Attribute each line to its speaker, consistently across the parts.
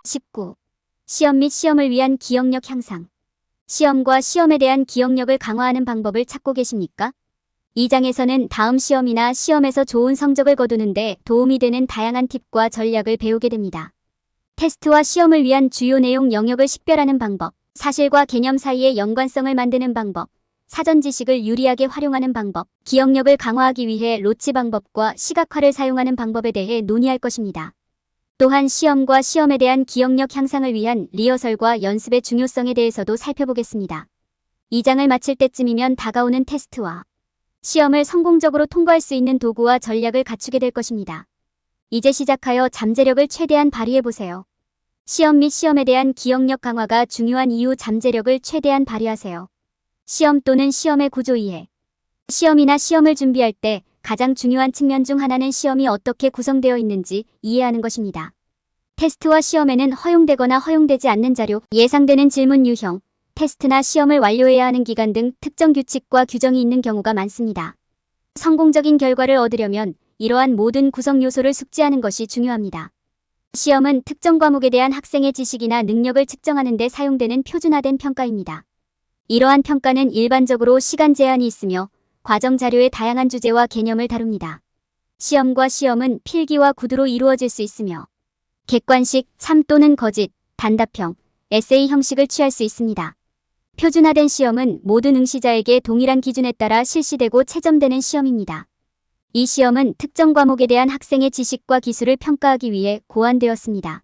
Speaker 1: 19. 시험 및 시험을 위한 기억력 향상. 시험과 시험에 대한 기억력을 강화하는 방법을 찾고 계십니까? 이 장에서는 다음 시험이나 시험에서 좋은 성적을 거두는데 도움이 되는 다양한 팁과 전략을 배우게 됩니다. 테스트와 시험을 위한 주요 내용 영역을 식별하는 방법, 사실과 개념 사이의 연관성을 만드는 방법, 사전 지식을 유리하게 활용하는 방법, 기억력을 강화하기 위해 로치 방법과 시각화를 사용하는 방법에 대해 논의할 것입니다. 또한 시험과 시험에 대한 기억력 향상을 위한 리허설과 연습의 중요성에 대해서도 살펴보겠습니다. 이 장을 마칠 때쯤이면 다가오는 테스트와 시험을 성공적으로 통과할 수 있는 도구와 전략을 갖추게 될 것입니다. 이제 시작하여 잠재력을 최대한 발휘해보세요. 시험 및 시험에 대한 기억력 강화가 중요한 이유 잠재력을 최대한 발휘하세요. 시험 또는 시험의 구조 이해. 시험이나 시험을 준비할 때 가장 중요한 측면 중 하나는 시험이 어떻게 구성되어 있는지 이해하는 것입니다. 테스트와 시험에는 허용되거나 허용되지 않는 자료, 예상되는 질문 유형, 테스트나 시험을 완료해야 하는 기간 등 특정 규칙과 규정이 있는 경우가 많습니다. 성공적인 결과를 얻으려면 이러한 모든 구성 요소를 숙지하는 것이 중요합니다. 시험은 특정 과목에 대한 학생의 지식이나 능력을 측정하는 데 사용되는 표준화된 평가입니다. 이러한 평가는 일반적으로 시간 제한이 있으며 과정 자료의 다양한 주제와 개념을 다룹니다. 시험과 시험은 필기와 구두로 이루어질 수 있으며 객관식, 참 또는 거짓, 단답형, 에세이 형식을 취할 수 있습니다. 표준화된 시험은 모든 응시자에게 동일한 기준에 따라 실시되고 채점되는 시험입니다. 이 시험은 특정 과목에 대한 학생의 지식과 기술을 평가하기 위해 고안되었습니다.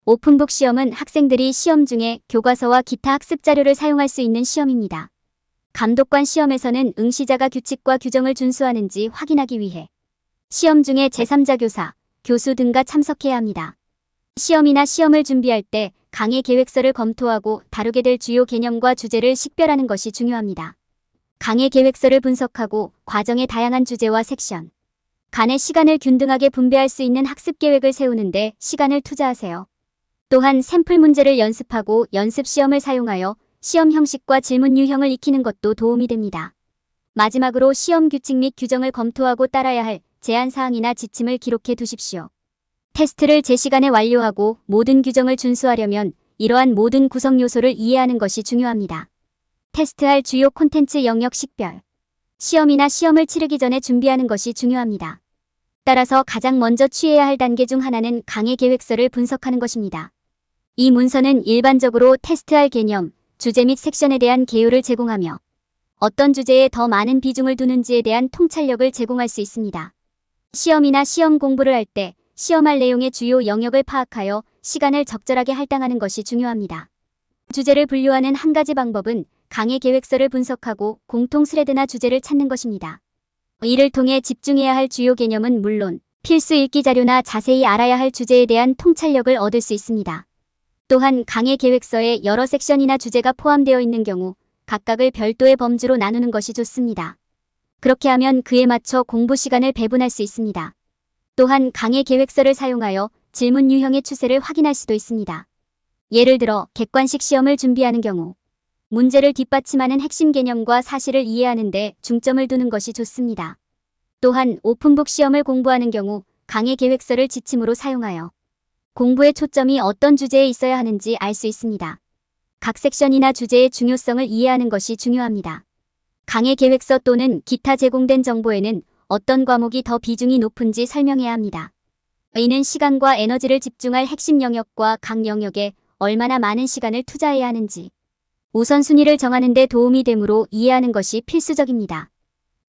Speaker 1: 오픈북 시험은 학생들이 시험 중에 교과서와 기타 학습 자료를 사용할 수 있는 시험입니다. 감독관 시험에서는 응시자가 규칙과 규정을 준수하는지 확인하기 위해 시험 중에 제3자 교사, 교수 등과 참석해야 합니다. 시험이나 시험을 준비할 때 강의 계획서를 검토하고 다루게 될 주요 개념과 주제를 식별하는 것이 중요합니다. 강의 계획서를 분석하고 과정의 다양한 주제와 섹션 간의 시간을 균등하게 분배할 수 있는 학습 계획을 세우는데 시간을 투자하세요. 또한 샘플 문제를 연습하고 연습 시험을 사용하여 시험 형식과 질문 유형을 익히는 것도 도움이 됩니다. 마지막으로 시험 규칙 및 규정을 검토하고 따라야 할 제한사항이나 지침을 기록해 두십시오. 테스트를 제 시간에 완료하고 모든 규정을 준수하려면 이러한 모든 구성 요소를 이해하는 것이 중요합니다. 테스트할 주요 콘텐츠 영역 식별. 시험이나 시험을 치르기 전에 준비하는 것이 중요합니다. 따라서 가장 먼저 취해야 할 단계 중 하나는 강의 계획서를 분석하는 것입니다. 이 문서는 일반적으로 테스트할 개념, 주제 및 섹션에 대한 개요를 제공하며 어떤 주제에 더 많은 비중을 두는지에 대한 통찰력을 제공할 수 있습니다. 시험이나 시험 공부를 할 때 시험할 내용의 주요 영역을 파악하여 시간을 적절하게 할당하는 것이 중요합니다. 주제를 분류하는 한 가지 방법은 강의 계획서를 분석하고 공통 스레드나 주제를 찾는 것입니다. 이를 통해 집중해야 할 주요 개념은 물론 필수 읽기 자료나 자세히 알아야 할 주제에 대한 통찰력을 얻을 수 있습니다. 또한 강의 계획서에 여러 섹션이나 주제가 포함되어 있는 경우 각각을 별도의 범주로 나누는 것이 좋습니다. 그렇게 하면 그에 맞춰 공부 시간을 배분할 수 있습니다. 또한 강의 계획서를 사용하여 질문 유형의 추세를 확인할 수도 있습니다. 예를 들어 객관식 시험을 준비하는 경우 문제를 뒷받침하는 핵심 개념과 사실을 이해하는 데 중점을 두는 것이 좋습니다. 또한 오픈북 시험을 공부하는 경우 강의 계획서를 지침으로 사용하여 공부의 초점이 어떤 주제에 있어야 하는지 알 수 있습니다. 각 섹션이나 주제의 중요성을 이해하는 것이 중요합니다. 강의 계획서 또는 기타 제공된 정보에는 어떤 과목이 더 비중이 높은지 설명해야 합니다. 이는 시간과 에너지를 집중할 핵심 영역과 각 영역에 얼마나 많은 시간을 투자해야 하는지 우선순위를 정하는 데 도움이 되므로 이해하는 것이 필수적입니다.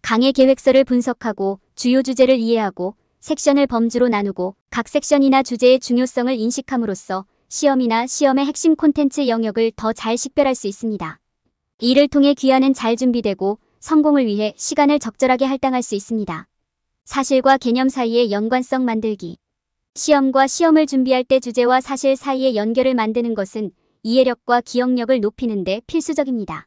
Speaker 1: 강의 계획서를 분석하고 주요 주제를 이해하고 섹션을 범주로 나누고 각 섹션이나 주제의 중요성을 인식함으로써 시험이나 시험의 핵심 콘텐츠 영역을 더 잘 식별할 수 있습니다. 이를 통해 귀환은 잘 준비되고 성공을 위해 시간을 적절하게 할당할 수 있습니다. 사실과 개념 사이의 연관성 만들기. 시험과 시험을 준비할 때 주제와 사실 사이의 연결을 만드는 것은 이해력과 기억력을 높이는 데 필수적입니다.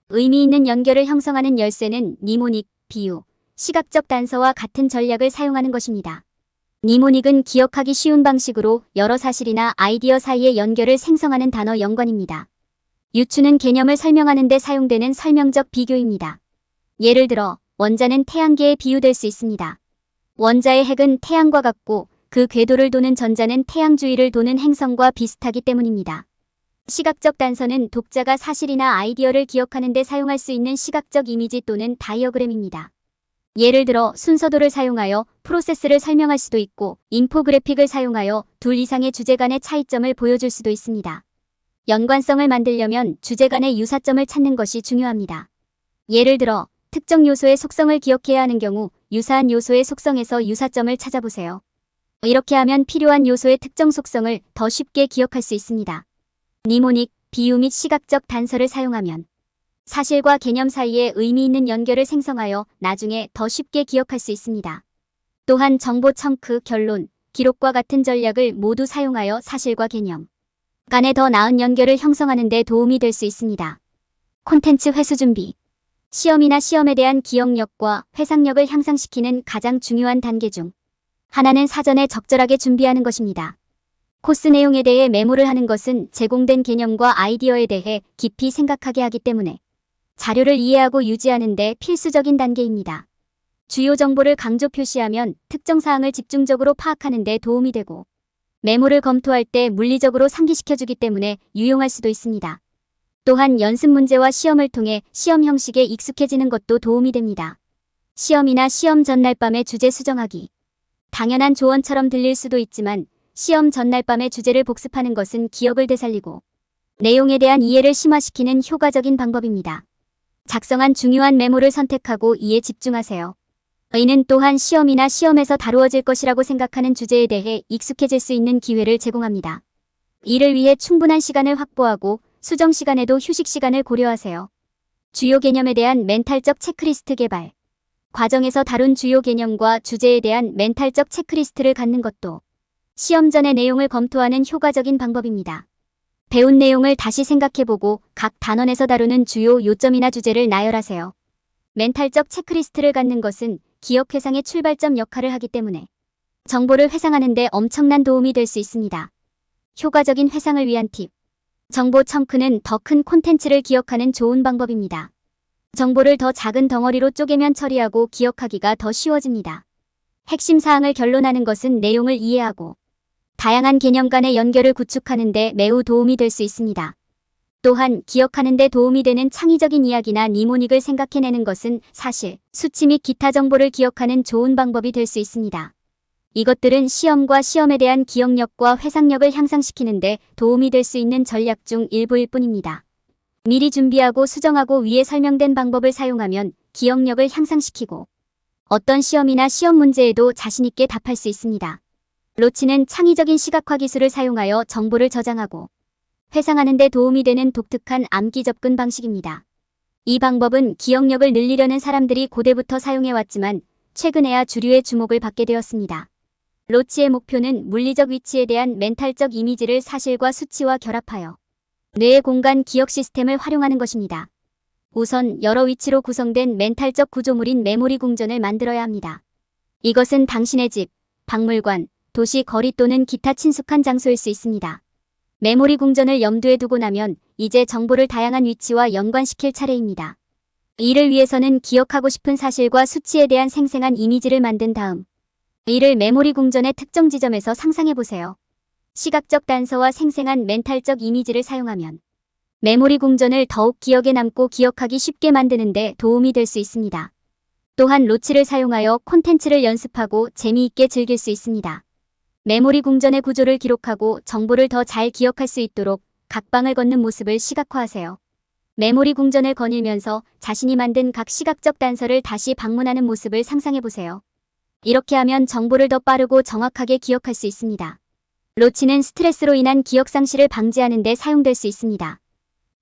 Speaker 1: 의미 있는 연결을 형성하는 열쇠는 니모닉, 비유, 시각적 단서와 같은 전략을 사용하는 것입니다. 니모닉은 기억하기 쉬운 방식으로 여러 사실이나 아이디어 사이의 연결을 생성하는 단어 연관입니다. 유추는 개념을 설명하는 데 사용되는 설명적 비교입니다. 예를 들어 원자는 태양계에 비유될 수 있습니다. 원자의 핵은 태양과 같고 그 궤도를 도는 전자는 태양 주위를 도는 행성과 비슷하기 때문입니다. 시각적 단서는 독자가 사실이나 아이디어를 기억하는 데 사용할 수 있는 시각적 이미지 또는 다이어그램입니다. 예를 들어 순서도를 사용하여 프로세스를 설명할 수도 있고 인포그래픽을 사용하여 둘 이상의 주제 간의 차이점을 보여줄 수도 있습니다. 연관성을 만들려면 주제 간의 유사점을 찾는 것이 중요합니다. 예를 들어 특정 요소의 속성을 기억해야 하는 경우 유사한 요소의 속성에서 유사점을 찾아보세요. 이렇게 하면 필요한 요소의 특정 속성을 더 쉽게 기억할 수 있습니다. 니모닉, 비유 및 시각적 단서를 사용하면 사실과 개념 사이에 의미 있는 연결을 생성하여 나중에 더 쉽게 기억할 수 있습니다. 또한 정보 청크, 결론, 기록과 같은 전략을 모두 사용하여 사실과 개념 간의 더 나은 연결을 형성하는 데 도움이 될 수 있습니다. 콘텐츠 회수 준비. 시험이나 시험에 대한 기억력과 회상력을 향상시키는 가장 중요한 단계 중 하나는 사전에 적절하게 준비하는 것입니다. 코스 내용에 대해 메모를 하는 것은 제공된 개념과 아이디어에 대해 깊이 생각하게 하기 때문에 자료를 이해하고 유지하는 데 필수적인 단계입니다. 주요 정보를 강조 표시하면 특정 사항을 집중적으로 파악하는 데 도움이 되고 메모를 검토할 때 물리적으로 상기시켜주기 때문에 유용할 수도 있습니다. 또한 연습 문제와 시험을 통해 시험 형식에 익숙해지는 것도 도움이 됩니다. 시험이나 시험 전날 밤에 주제 수정하기. 당연한 조언처럼 들릴 수도 있지만 시험 전날 밤에 주제를 복습하는 것은 기억을 되살리고 내용에 대한 이해를 심화시키는 효과적인 방법입니다. 작성한 중요한 메모를 선택하고 이에 집중하세요. 이는 또한 시험이나 시험에서 다루어질 것이라고 생각하는 주제에 대해 익숙해질 수 있는 기회를 제공합니다. 이를 위해 충분한 시간을 확보하고 수정 시간에도 휴식 시간을 고려하세요. 주요 개념에 대한 멘탈적 체크리스트 개발. 과정에서 다룬 주요 개념과 주제에 대한 멘탈적 체크리스트를 갖는 것도 시험 전에 내용을 검토하는 효과적인 방법입니다. 배운 내용을 다시 생각해보고 각 단원에서 다루는 주요 요점이나 주제를 나열하세요. 멘탈적 체크리스트를 갖는 것은 기억 회상의 출발점 역할을 하기 때문에 정보를 회상하는 데 엄청난 도움이 될 수 있습니다. 효과적인 회상을 위한 팁. 정보 청크는 더 큰 콘텐츠를 기억하는 좋은 방법입니다. 정보를 더 작은 덩어리로 쪼개면 처리하고 기억하기가 더 쉬워집니다. 핵심 사항을 결론하는 것은 내용을 이해하고 다양한 개념 간의 연결을 구축하는 데 매우 도움이 될 수 있습니다. 또한 기억하는 데 도움이 되는 창의적인 이야기나 니모닉을 생각해내는 것은 사실, 수치 및 기타 정보를 기억하는 좋은 방법이 될 수 있습니다. 이것들은 시험과 시험에 대한 기억력과 회상력을 향상시키는 데 도움이 될 수 있는 전략 중 일부일 뿐입니다. 미리 준비하고 수정하고 위에 설명된 방법을 사용하면 기억력을 향상시키고 어떤 시험이나 시험 문제에도 자신있게 답할 수 있습니다. 로치는 창의적인 시각화 기술을 사용하여 정보를 저장하고 회상하는 데 도움이 되는 독특한 암기 접근 방식입니다. 이 방법은 기억력을 늘리려는 사람들이 고대부터 사용해왔지만 최근에야 주류의 주목을 받게 되었습니다. 로치의 목표는 물리적 위치에 대한 멘탈적 이미지를 사실과 수치와 결합하여 뇌의 공간 기억 시스템을 활용하는 것입니다. 우선 여러 위치로 구성된 멘탈적 구조물인 메모리 궁전을 만들어야 합니다. 이것은 당신의 집, 박물관, 도시 거리 또는 기타 친숙한 장소일 수 있습니다. 메모리 궁전을 염두에 두고 나면 이제 정보를 다양한 위치와 연관시킬 차례입니다. 이를 위해서는 기억하고 싶은 사실과 수치에 대한 생생한 이미지를 만든 다음 이를 메모리 궁전의 특정 지점에서 상상해보세요. 시각적 단서와 생생한 멘탈적 이미지를 사용하면 메모리 궁전을 더욱 기억에 남고 기억하기 쉽게 만드는 데 도움이 될 수 있습니다. 또한 로치를 사용하여 콘텐츠를 연습하고 재미있게 즐길 수 있습니다. 메모리 궁전의 구조를 기록하고 정보를 더 잘 기억할 수 있도록 각 방을 걷는 모습을 시각화하세요. 메모리 궁전을 거닐면서 자신이 만든 각 시각적 단서를 다시 방문하는 모습을 상상해보세요. 이렇게 하면 정보를 더 빠르고 정확하게 기억할 수 있습니다. 로치는 스트레스로 인한 기억 상실을 방지하는 데 사용될 수 있습니다.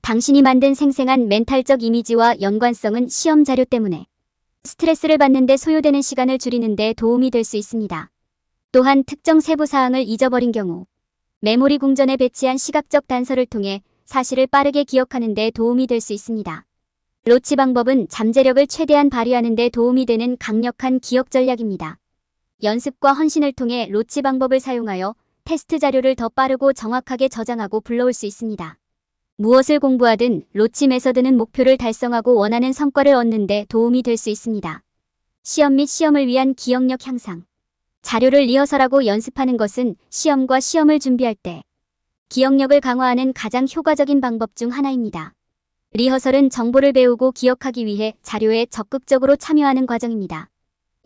Speaker 1: 당신이 만든 생생한 멘탈적 이미지와 연관성은 시험 자료 때문에 스트레스를 받는 데 소요되는 시간을 줄이는 데 도움이 될 수 있습니다. 또한 특정 세부 사항을 잊어버린 경우 메모리 궁전에 배치한 시각적 단서를 통해 사실을 빠르게 기억하는 데 도움이 될 수 있습니다. 로치 방법은 잠재력을 최대한 발휘하는 데 도움이 되는 강력한 기억 전략입니다. 연습과 헌신을 통해 로치 방법을 사용하여 테스트 자료를 더 빠르고 정확하게 저장하고 불러올 수 있습니다. 무엇을 공부하든 로치 메서드는 목표를 달성하고 원하는 성과를 얻는 데 도움이 될 수 있습니다. 시험 및 시험을 위한 기억력 향상. 자료를 리허설하고 연습하는 것은 시험과 시험을 준비할 때 기억력을 강화하는 가장 효과적인 방법 중 하나입니다. 리허설은 정보를 배우고 기억하기 위해 자료에 적극적으로 참여하는 과정입니다.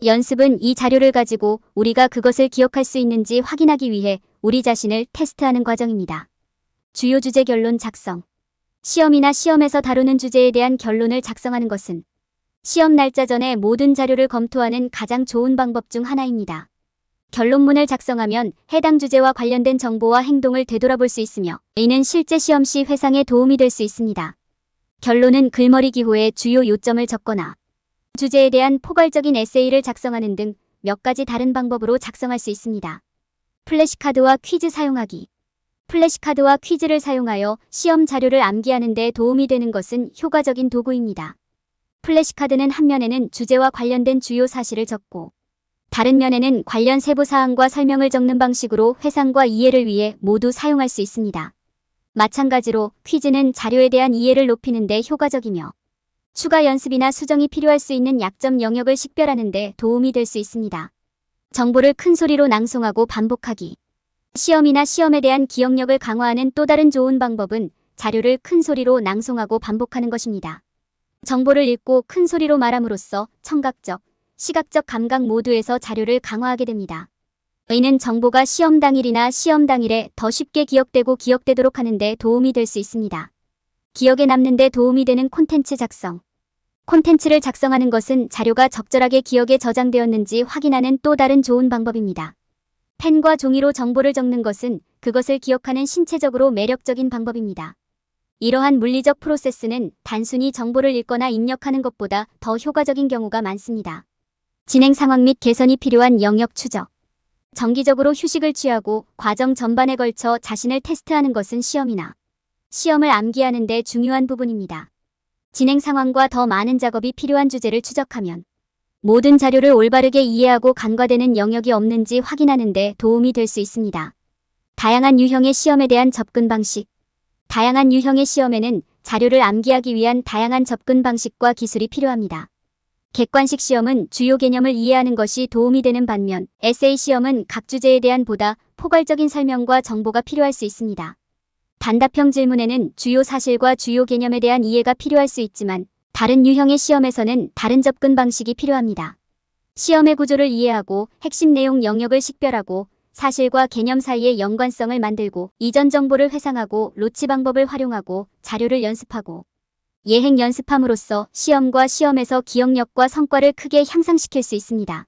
Speaker 1: 연습은 이 자료를 가지고 우리가 그것을 기억할 수 있는지 확인하기 위해 우리 자신을 테스트하는 과정입니다. 주요 주제 결론 작성. 시험이나 시험에서 다루는 주제에 대한 결론을 작성하는 것은 시험 날짜 전에 모든 자료를 검토하는 가장 좋은 방법 중 하나입니다. 결론문을 작성하면 해당 주제와 관련된 정보와 행동을 되돌아볼 수 있으며 이는 실제 시험 시 회상에 도움이 될 수 있습니다. 결론은 글머리 기호에 주요 요점을 적거나 주제에 대한 포괄적인 에세이를 작성하는 등 몇 가지 다른 방법으로 작성할 수 있습니다. 플래시카드와 퀴즈 사용하기. 플래시카드와 퀴즈를 사용하여 시험 자료를 암기하는 데 도움이 되는 것은 효과적인 도구입니다. 플래시카드는 한 면에는 주제와 관련된 주요 사실을 적고 다른 면에는 관련 세부 사항과 설명을 적는 방식으로 회상과 이해를 위해 모두 사용할 수 있습니다. 마찬가지로 퀴즈는 자료에 대한 이해를 높이는 데 효과적이며 추가 연습이나 수정이 필요할 수 있는 약점 영역을 식별하는 데 도움이 될 수 있습니다. 정보를 큰 소리로 낭송하고 반복하기. 시험이나 시험에 대한 기억력을 강화하는 또 다른 좋은 방법은 자료를 큰 소리로 낭송하고 반복하는 것입니다. 정보를 읽고 큰 소리로 말함으로써 청각적, 시각적 감각 모두에서 자료를 강화하게 됩니다. 이는 정보가 시험 당일이나 시험 당일에 더 쉽게 기억되고 기억되도록 하는 데 도움이 될 수 있습니다. 기억에 남는 데 도움이 되는 콘텐츠 작성. 콘텐츠를 작성하는 것은 자료가 적절하게 기억에 저장되었는지 확인하는 또 다른 좋은 방법입니다. 펜과 종이로 정보를 적는 것은 그것을 기억하는 신체적으로 매력적인 방법입니다. 이러한 물리적 프로세스는 단순히 정보를 읽거나 입력하는 것보다 더 효과적인 경우가 많습니다. 진행 상황 및 개선이 필요한 영역 추적. 정기적으로 휴식을 취하고 과정 전반에 걸쳐 자신을 테스트하는 것은 시험이나 시험을 암기하는 데 중요한 부분입니다. 진행 상황과 더 많은 작업이 필요한 주제를 추적하면 모든 자료를 올바르게 이해하고 간과되는 영역이 없는지 확인하는 데 도움이 될 수 있습니다. 다양한 유형의 시험에 대한 접근 방식. 다양한 유형의 시험에는 자료를 암기하기 위한 다양한 접근 방식과 기술이 필요합니다. 객관식 시험은 주요 개념을 이해하는 것이 도움이 되는 반면 에세이 시험은 각 주제에 대한 보다 포괄적인 설명과 정보가 필요할 수 있습니다. 단답형 질문에는 주요 사실과 주요 개념에 대한 이해가 필요할 수 있지만 다른 유형의 시험에서는 다른 접근 방식이 필요합니다. 시험의 구조를 이해하고 핵심 내용 영역을 식별하고 사실과 개념 사이의 연관성을 만들고 이전 정보를 회상하고 로치 방법을 활용하고 자료를 연습하고 예행 연습함으로써 시험과 시험에서 기억력과 성과를 크게 향상시킬 수 있습니다.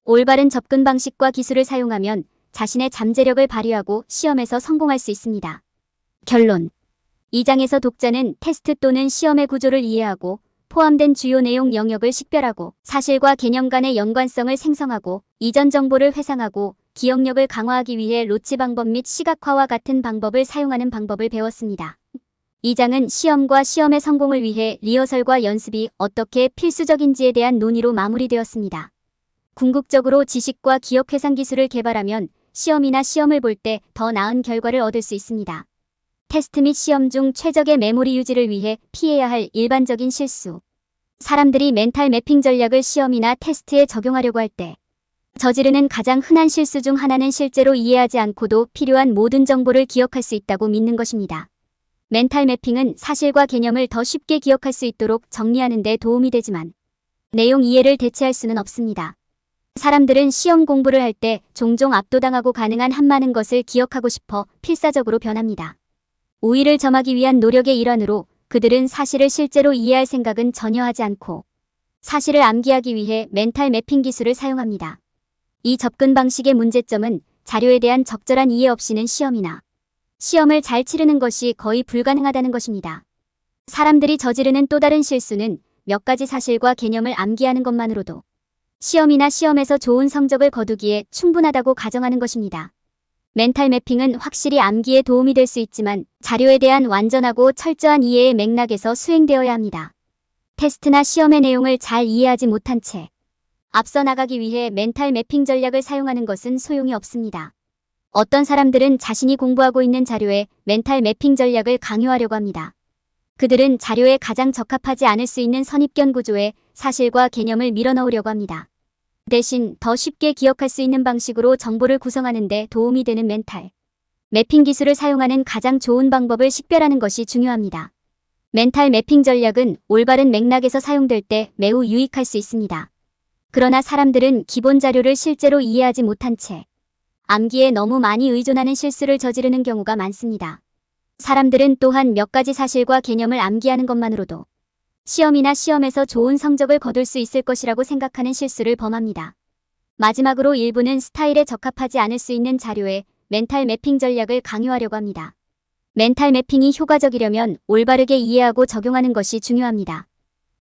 Speaker 1: 올바른 접근 방식과 기술을 사용하면 자신의 잠재력을 발휘하고 시험에서 성공할 수 있습니다. 결론. 이 장에서 독자는 테스트 또는 시험의 구조를 이해하고 포함된 주요 내용 영역을 식별하고 사실과 개념 간의 연관성을 생성하고 이전 정보를 회상하고 기억력을 강화하기 위해 로치 방법 및 시각화와 같은 방법을 사용하는 방법을 배웠습니다. 이 장은 시험과 시험의 성공을 위해 리허설과 연습이 어떻게 필수적인지에 대한 논의로 마무리되었습니다. 궁극적으로 지식과 기억 회상 기술을 개발하면 시험이나 시험을 볼 때 더 나은 결과를 얻을 수 있습니다. 테스트 및 시험 중 최적의 메모리 유지를 위해 피해야 할 일반적인 실수. 사람들이 멘탈 매핑 전략을 시험이나 테스트에 적용하려고 할 때 저지르는 가장 흔한 실수 중 하나는 실제로 이해하지 않고도 필요한 모든 정보를 기억할 수 있다고 믿는 것입니다. 멘탈 매핑은 사실과 개념을 더 쉽게 기억할 수 있도록 정리하는 데 도움이 되지만 내용 이해를 대체할 수는 없습니다. 사람들은 시험 공부를 할 때 종종 압도당하고 가능한 한 많은 것을 기억하고 싶어 필사적으로 변합니다. 우위를 점하기 위한 노력의 일환으로 그들은 사실을 실제로 이해할 생각은 전혀 하지 않고 사실을 암기하기 위해 멘탈 매핑 기술을 사용합니다. 이 접근 방식의 문제점은 자료에 대한 적절한 이해 없이는 시험이나 시험을 잘 치르는 것이 거의 불가능하다는 것입니다. 사람들이 저지르는 또 다른 실수는 몇 가지 사실과 개념을 암기하는 것만으로도 시험이나 시험에서 좋은 성적을 거두기에 충분하다고 가정하는 것입니다. 멘탈 매핑은 확실히 암기에 도움이 될 수 있지만 자료에 대한 완전하고 철저한 이해의 맥락에서 수행되어야 합니다. 테스트나 시험의 내용을 잘 이해하지 못한 채 앞서 나가기 위해 멘탈 매핑 전략을 사용하는 것은 소용이 없습니다. 어떤 사람들은 자신이 공부하고 있는 자료에 멘탈 매핑 전략을 강요하려고 합니다. 그들은 자료에 가장 적합하지 않을 수 있는 선입견 구조에 사실과 개념을 밀어넣으려고 합니다. 대신 더 쉽게 기억할 수 있는 방식으로 정보를 구성하는 데 도움이 되는 멘탈 매핑 기술을 사용하는 가장 좋은 방법을 식별하는 것이 중요합니다. 멘탈 매핑 전략은 올바른 맥락에서 사용될 때 매우 유익할 수 있습니다. 그러나 사람들은 기본 자료를 실제로 이해하지 못한 채 암기에 너무 많이 의존하는 실수를 저지르는 경우가 많습니다. 사람들은 또한 몇 가지 사실과 개념을 암기하는 것만으로도 시험에서 좋은 성적을 거둘 수 있을 것이라고 생각하는 실수를 범합니다. 마지막으로 일부는 스타일에 적합하지 않을 수 있는 자료에 멘탈 매핑 전략을 강요하려고 합니다. 멘탈 매핑이 효과적이려면 올바르게 이해하고 적용하는 것이 중요합니다.